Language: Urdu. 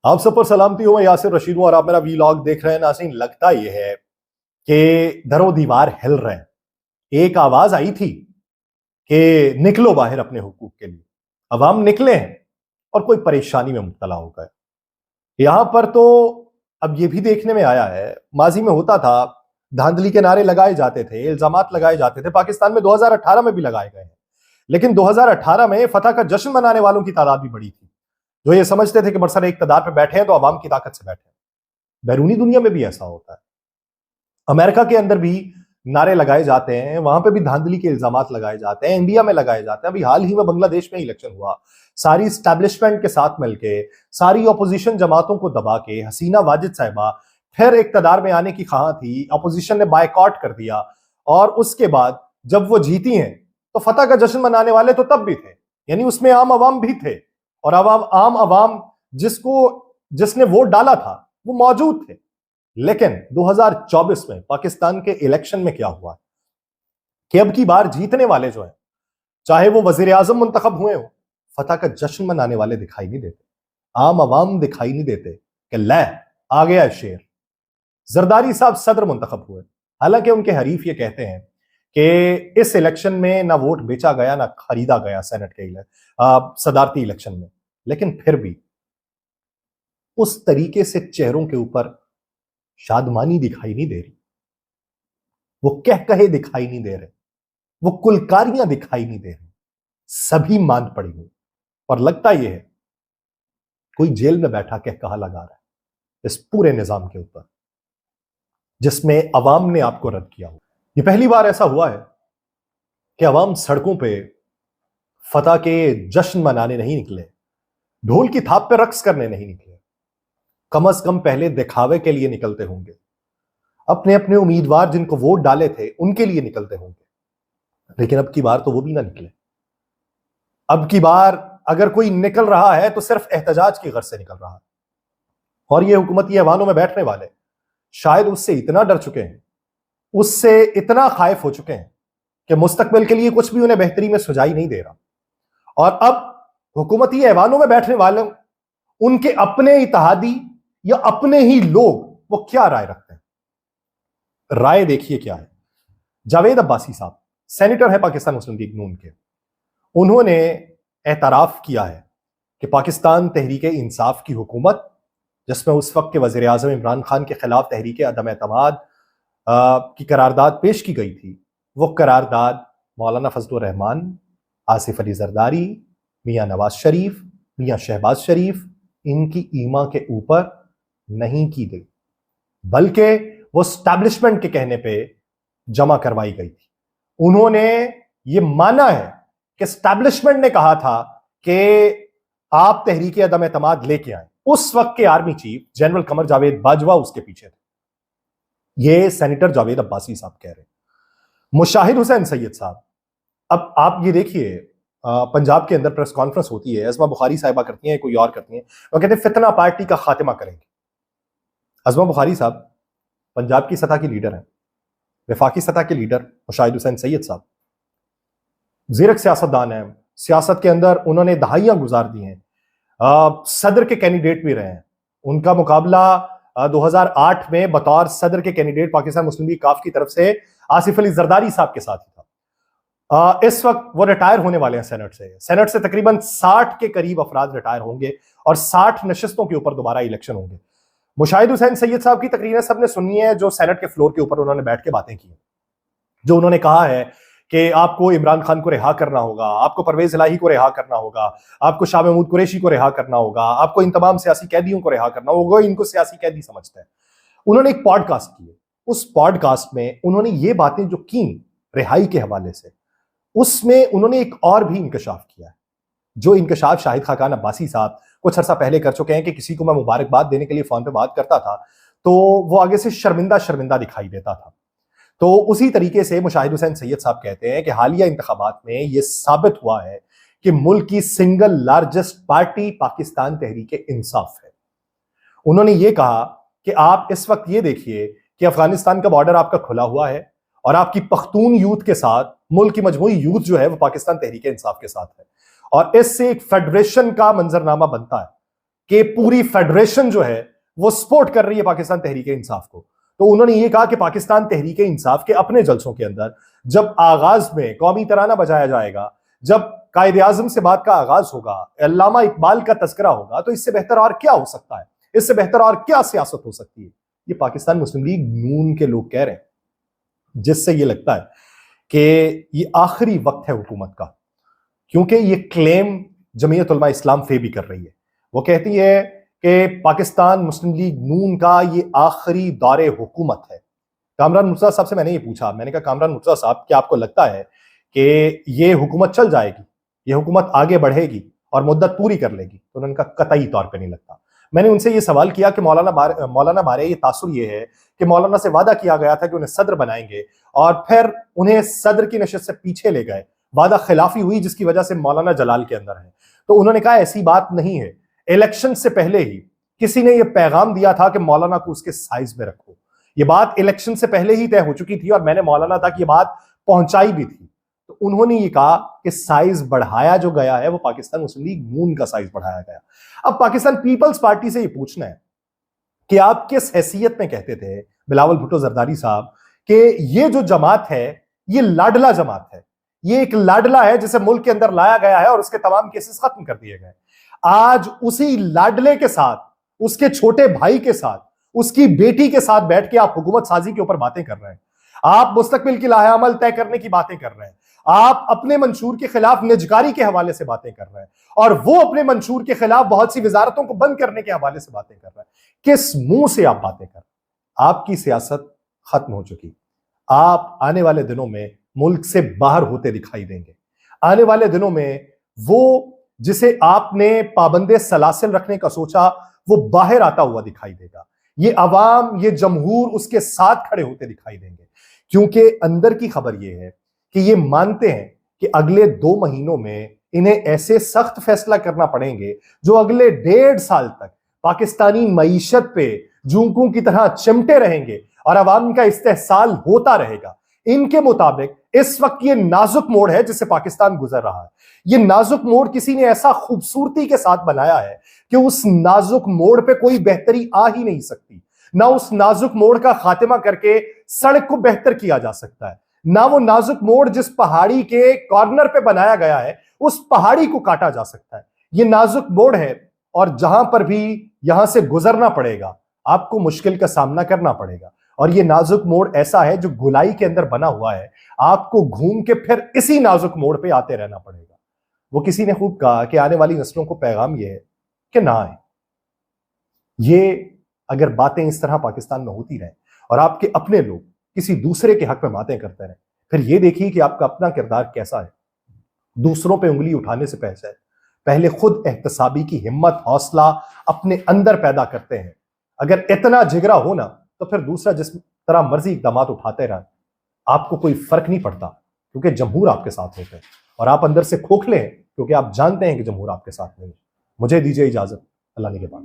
آپ سب پر سلامتی ہو، میں یاسر رشید ہوں اور آپ میرا ویلاگ دیکھ رہے ہیں۔ ناظرین، لگتا یہ ہے کہ در و دیوار ہل رہے ہیں۔ ایک آواز آئی تھی کہ نکلو باہر اپنے حقوق کے لیے، عوام نکلے ہیں اور کوئی پریشانی میں مبتلا ہو گئے۔ یہاں پر تو اب یہ بھی دیکھنے میں آیا ہے، ماضی میں ہوتا تھا، دھاندلی کے نعرے لگائے جاتے تھے، الزامات لگائے جاتے تھے، پاکستان میں 2018 میں بھی لگائے گئے ہیں، لیکن 2018 میں فتح کا جشن منانے والوں کی تعداد بھی بڑی تھی، جو یہ سمجھتے تھے کہ برسر اقتدار پہ بیٹھے ہیں تو عوام کی طاقت سے بیٹھے ہیں۔ بیرونی دنیا میں بھی ایسا ہوتا ہے، امریکہ کے اندر بھی نعرے لگائے جاتے ہیں، وہاں پہ بھی دھاندلی کے الزامات لگائے جاتے ہیں، انڈیا میں لگائے جاتے ہیں۔ ابھی حال ہی میں بنگلہ دیش میں الیکشن ہوا، ساری اسٹیبلشمنٹ کے ساتھ مل کے، ساری اپوزیشن جماعتوں کو دبا کے حسینہ واجد صاحبہ پھر اقتدار میں آنے کی خواہاں تھی، اپوزیشن نے بائیکاٹ کر دیا، اور اس کے بعد جب وہ جیتی ہیں تو فتح کا جشن منانے والے تو تب بھی تھے، یعنی اس میں عام عوام بھی تھے، اور عام عوام جس نے ووٹ ڈالا تھا وہ موجود تھے۔ لیکن 2024 میں پاکستان کے الیکشن میں کیا ہوا ہے کہ اب کی بار جیتنے والے جو ہیں، چاہے وہ وزیر اعظم منتخب ہوئے ہوں، فتح کا جشن منانے والے دکھائی نہیں دیتے، عام عوام دکھائی نہیں دیتے کہ لے آ گیا شیر۔ زرداری صاحب صدر منتخب ہوئے، حالانکہ ان کے حریف یہ کہتے ہیں کہ اس الیکشن میں نہ ووٹ بیچا گیا نہ خریدا گیا سینٹ کے صدارتی الیکشن میں، لیکن پھر بھی اس طریقے سے چہروں کے اوپر شادمانی دکھائی نہیں دے رہی، وہ کہے دکھائی نہیں دے رہے، وہ کلکاریاں دکھائی نہیں دے رہی، سبھی ماند پڑی ہوئی، اور لگتا یہ ہے کوئی جیل میں بیٹھا کہا لگا رہا ہے اس پورے نظام کے اوپر جس میں عوام نے آپ کو رد کیا ہو۔ یہ پہلی بار ایسا ہوا ہے کہ عوام سڑکوں پہ فتح کے جشن منانے نہیں نکلے، ڈھول کی تھاپ پہ رقص کرنے نہیں نکلے، کم از کم پہلے دکھاوے کے لیے نکلتے ہوں گے، اپنے امیدوار جن کو ووٹ ڈالے تھے ان کے لیے نکلتے ہوں گے، لیکن اب کی بار تو وہ بھی نہ نکلے۔ اب کی بار اگر کوئی نکل رہا ہے تو صرف احتجاج کی غرض سے نکل رہا ہے، اور یہ حکومتی ایوانوں میں بیٹھنے والے شاید اس سے اتنا ڈر چکے ہیں، اس سے اتنا خائف ہو چکے ہیں کہ مستقبل کے لیے کچھ بھی انہیں بہتری میں سجائی نہیں دے رہا، اور اب حکومتی ایوانوں میں بیٹھنے والوں، ان کے اپنے اتحادی یا اپنے ہی لوگ، وہ کیا رائے رکھتے ہیں؟ رائے دیکھیے کیا ہے۔ جاوید عباسی صاحب سینیٹر ہے پاکستان مسلم لیگ نون کے، انہوں نے اعتراف کیا ہے کہ پاکستان تحریک انصاف کی حکومت، جس میں اس وقت کے وزیر اعظم عمران خان کے خلاف تحریک عدم اعتماد کی قرارداد پیش کی گئی تھی، وہ قرارداد مولانا فضل الرحمان، آصف علی زرداری، میاں نواز شریف، میاں شہباز شریف، ان کی ایما کے اوپر نہیں کی گئی، بلکہ وہ اسٹیبلشمنٹ کے کہنے پہ جمع کروائی گئی تھی۔ انہوں نے یہ مانا ہے کہ اسٹیبلشمنٹ نے کہا تھا کہ آپ تحریک عدم اعتماد لے کے آئیں، اس وقت کے army chief general Qamar Javed Bajwa اس کے پیچھے تھے، یہ سینیٹر جاوید عباسی صاحب کہہ رہے ہیں۔ مشاہد حسین سید صاحب، اب آپ یہ دیکھیے، پنجاب کے اندر پریس کانفرنس ہوتی ہے، عظمہ بخاری صاحبہ کرتی ہیں، کوئی اور کرتی ہیں، وہ کہتے ہیں فتنہ پارٹی کا خاتمہ کریں گے۔ عظمہ بخاری صاحب پنجاب کی سطح کی لیڈر ہیں، وفاقی سطح کے لیڈر مشاہد حسین سید صاحب زیرک سیاستدان ہیں، سیاست کے اندر انہوں نے دہائیاں گزار دی ہیں، صدر کے کینڈیڈیٹ بھی رہے ہیں، ان کا مقابلہ 2008 میں بطور صدر کے کینڈیڈیٹ پاکستان مسلم لیگ کاف کی طرف سے آصف علی زرداری صاحب کے ساتھ ہی تھا۔ اس وقت وہ ریٹائر ہونے والے ہیں سینٹ سے تقریباً 60 کے قریب افراد ریٹائر ہوں گے، اور 60 نشستوں کے اوپر دوبارہ الیکشن ہوں گے۔ مشاہد حسین سید صاحب کی تقریریں سب نے سنی ہے، جو سینٹ کے فلور کے اوپر انہوں نے بیٹھ کے باتیں کی، جو انہوں نے کہا ہے کہ آپ کو عمران خان کو رہا کرنا ہوگا، آپ کو پرویز الہی کو رہا کرنا ہوگا، آپ کو شاہ محمود قریشی کو رہا کرنا ہوگا، آپ کو ان تمام سیاسی قیدیوں کو رہا کرنا ہوگا، ان کو سیاسی قیدی سمجھتے ہیں۔ انہوں نے ایک پوڈ کاسٹ کی، اس پوڈ کاسٹ میں انہوں نے یہ باتیں جو کی رہائی کے حوالے سے، اس میں انہوں نے ایک اور بھی انکشاف کیا ہے، جو انکشاف شاہد خاقان عباسی صاحب کچھ عرصہ پہلے کر چکے ہیں، کہ کسی کو میں مبارکباد دینے کے لیے فون پہ بات کرتا تھا تو وہ آگے سے شرمندہ دکھائی دیتا تھا۔ تو اسی طریقے سے مشاہد حسین سید صاحب کہتے ہیں کہ حالیہ انتخابات میں یہ ثابت ہوا ہے کہ ملک کی single largest party Pakistan Tehreek Insaf ہے۔ انہوں نے یہ کہا کہ آپ اس وقت یہ دیکھیے کہ افغانستان کا بارڈر آپ کا کھلا ہوا ہے، اور آپ کی پختون یوتھ کے ساتھ ملک کی مجموعی یوتھ جو ہے وہ پاکستان تحریک انصاف کے ساتھ ہے، اور اس سے ایک فیڈریشن کا منظرنامہ بنتا ہے کہ پوری فیڈریشن جو ہے وہ سپورٹ کر رہی ہے پاکستان تحریک انصاف کو. تو انہوں نے یہ کہا کہ پاکستان تحریک انصاف کے اپنے جلسوں کے اندر جب آغاز میں قومی ترانہ بجایا جائے گا، جب قائد اعظم سے بات کا آغاز ہوگا، علامہ اقبال کا تذکرہ ہوگا، تو اس سے بہتر اور کیا ہو سکتا ہے، اس سے بہتر اور کیا سیاست ہو سکتی ہے. یہ پاکستان مسلم لیگ نون کے لوگ کہہ رہے ہیں، جس سے یہ لگتا ہے کہ یہ آخری وقت ہے حکومت کا. کیونکہ یہ کلیم جمعیت علماء اسلام فے بھی کر رہی ہے. وہ کہتی ہے کہ پاکستان مسلم لیگ نون کا یہ آخری دور حکومت ہے. کامران مرتضیٰ صاحب سے میں نے یہ پوچھا، میں نے کہا کامران مرتضیٰ صاحب کیا آپ کو لگتا ہے کہ یہ حکومت چل جائے گی، یہ حکومت آگے بڑھے گی اور مدت پوری کر لے گی؟ تو انہوں نے کہا قطعی طور پہ نہیں لگتا. میں نے ان سے یہ سوال کیا کہ مولانا بارے یہ تاثر یہ ہے کہ مولانا سے وعدہ کیا گیا تھا کہ انہیں صدر بنائیں گے اور پھر انہیں صدر کی نشست سے پیچھے لے گئے، وعدہ خلافی ہوئی جس کی وجہ سے مولانا جلال کے اندر ہے. تو انہوں نے کہا ایسی بات نہیں ہے، الیکشن سے پہلے ہی کسی نے یہ پیغام دیا تھا کہ مولانا کو اس کے سائز میں رکھو. یہ بات الیکشن سے پہلے ہی طے ہو چکی تھی اور میں نے مولانا تک یہ بات پہنچائی بھی تھی. تو انہوں نے یہ کہا کہ سائز بڑھایا جو گیا ہے وہ پاکستان مسلم لیگ نون کا سائز بڑھایا گیا. اب پاکستان پیپلز پارٹی سے یہ پوچھنا ہے کہ آپ کس حیثیت میں کہتے تھے بلاول بھٹو زرداری صاحب کہ یہ جو جماعت ہے یہ لاڈلا جماعت ہے، یہ ایک لاڈلا ہے جسے ملک کے اندر لایا گیا ہے اور اس کے تمام کیسز ختم کر دیے گئے. آج اسی لاڈلے کے ساتھ، اس کے چھوٹے بھائی کے ساتھ، اس کی بیٹی کے ساتھ بیٹھ کے آپ حکومت سازی کے اوپر باتیں کر رہے ہیں، آپ مستقبل کی لاہ عمل طے کرنے کی باتیں کر رہے ہیں، آپ اپنے منشور کے خلاف نجکاری کے حوالے سے باتیں کر رہے ہیں اور وہ اپنے منشور کے خلاف بہت سی وزارتوں کو بند کرنے کے حوالے سے باتیں کر رہے ہیں. کس منہ سے آپ باتیں کر رہے ہیں؟ آپ کی سیاست ختم ہو چکی. آپ آنے والے دنوں میں ملک سے باہر ہوتے دکھائی دیں گے. آنے والے دنوں میں وہ جسے آپ نے پابند سلاسل رکھنے کا سوچا وہ باہر آتا ہوا دکھائی دے گا. یہ عوام، یہ جمہور اس کے ساتھ کھڑے ہوتے دکھائی دیں گے، کیونکہ اندر کی خبر یہ ہے کہ یہ مانتے ہیں کہ اگلے 2 مہینوں میں انہیں ایسے سخت فیصلہ کرنا پڑیں گے جو اگلے 1.5 سال تک پاکستانی معیشت پہ جھونکوں کی طرح چمٹے رہیں گے اور عوام کا استحصال ہوتا رہے گا. ان کے مطابق اس وقت یہ نازک موڑ ہے جس سے پاکستان گزر رہا ہے. یہ نازک موڑ کسی نے ایسا خوبصورتی کے ساتھ بنایا ہے کہ اس نازک موڑ پہ کوئی بہتری آ ہی نہیں سکتی. نہ اس نازک موڑ کا خاتمہ کر کے سڑک کو بہتر کیا جا سکتا ہے، نہ وہ نازک موڑ جس پہاڑی کے کارنر پہ بنایا گیا ہے اس پہاڑی کو کاٹا جا سکتا ہے. یہ نازک موڑ ہے اور جہاں پر بھی یہاں سے گزرنا پڑے گا آپ کو مشکل کا سامنا کرنا پڑے گا. اور یہ نازک موڑ ایسا ہے جو گولائی کے اندر بنا ہوا ہے، آپ کو گھوم کے پھر اسی نازک موڑ پہ آتے رہنا پڑے گا. وہ کسی نے خوب کہا کہ آنے والی نسلوں کو پیغام یہ ہے کہ نہ آئے. یہ اگر باتیں اس طرح پاکستان میں ہوتی رہیں اور آپ کے اپنے لوگ کسی دوسرے کے حق میں باتیں کرتے رہیں، پھر یہ دیکھیے کہ آپ کا اپنا کردار کیسا ہے. دوسروں پہ انگلی اٹھانے سے پہلے خود احتسابی کی ہمت، حوصلہ اپنے اندر پیدا کرتے ہیں. اگر اتنا جگرا ہونا تو پھر دوسرا جس طرح مرضی اقدامات اٹھاتے رہیں آپ کو کوئی فرق نہیں پڑتا، کیونکہ جمہور آپ کے ساتھ ہوتے ہیں اور آپ اندر سے کھوکھلے ہیں کیونکہ آپ جانتے ہیں کہ جمہور آپ کے ساتھ نہیں. مجھے دیجیے اجازت. اللہ نے کے بعد.